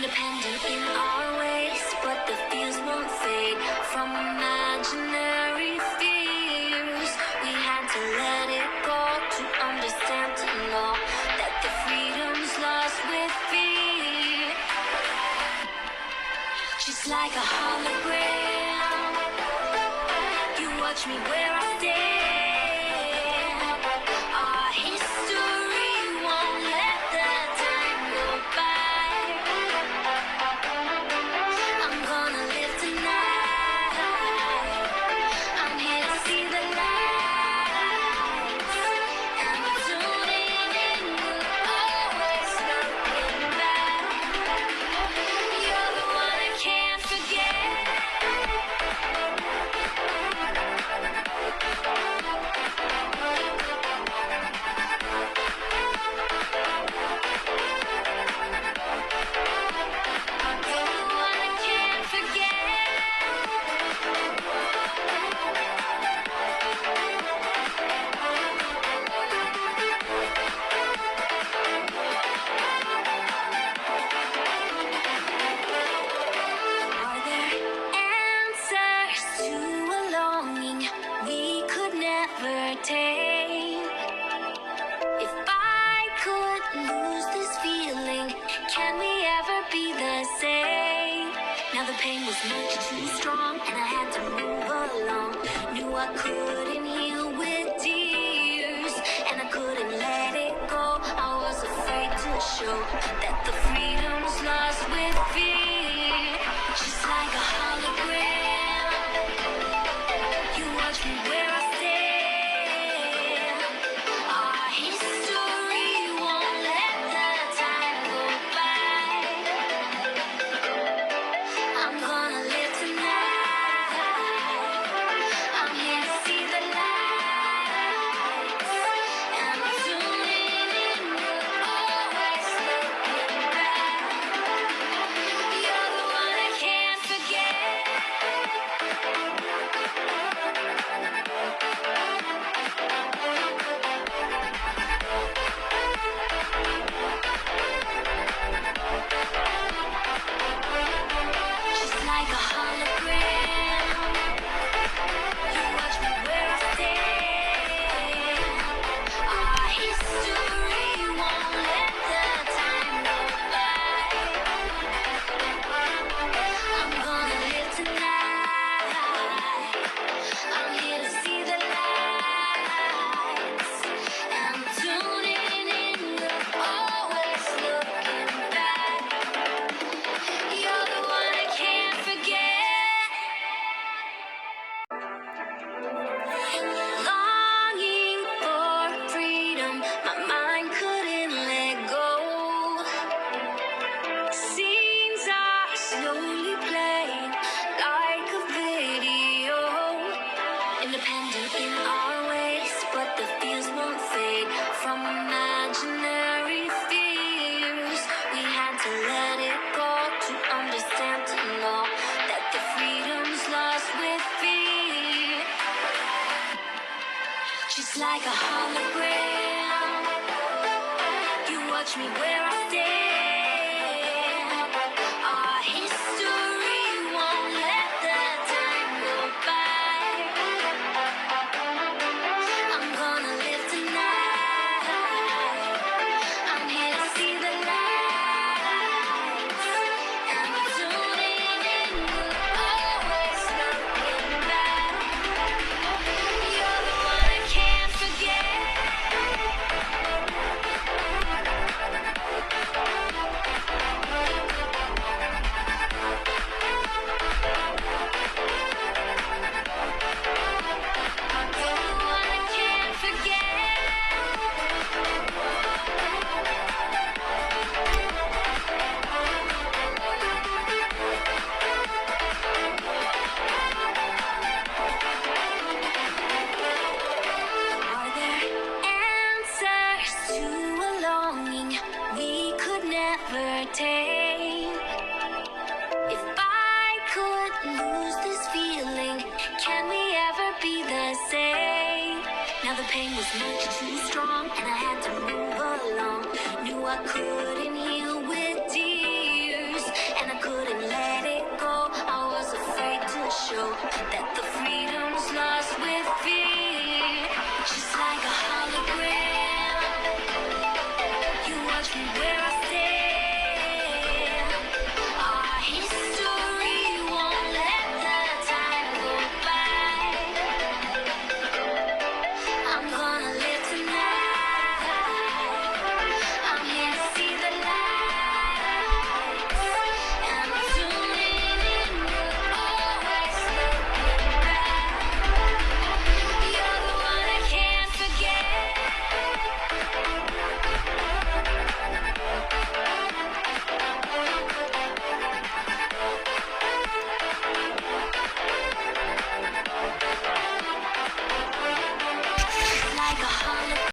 Independent in our ways, but the fears won't fade from imaginary fears. We had to let it go to understand, to know that the freedom's lost with fear. Just like a hologram, you watch me where I stand. Our history won't let the time go by. I'm gonna live tonight. I'm here to see the lights, and I'm tuning in, always looking back. You're the one I can't forget. Are there answers to a longing we could never tame? If I could lose this feeling, can we ever be the same? Now the pain was much too strong, and I had to move along. Knew I couldn't heal with tears, and I couldn't let it go. I was afraid to show that the freedom's lost with fear. Just like a hologram, you watch me where I stand. Our history won't let the time go by. I'm gonna live tonight. I'm here to see the lights, and I'm tuning in, always looking back. You're the one I can't forget. Just like a hologram, you watch me where I stand. Our history won't let the time go by. I'm gonna live tonight. I'm here to see the lights, and I'm tuning in, always looking back. You're the one I can't forget. Longing for freedom, my mind couldn't let go. Scenes are slowly playing like a video. Independent in our ways, but the fears won't fade from imaginary fears. We had to let it go to understand, to know that the freedom's lost with fear. Just like a hologram, you watch me where I stand. Our history won't let the time go by. I'm gonna live tonight. I'm here to see the lights, and I'm tuning in, always looking back. You're the one I can't forget. Now the pain was much too strong, and I had to move along. Knew I couldn't heal with tears, like a hologram.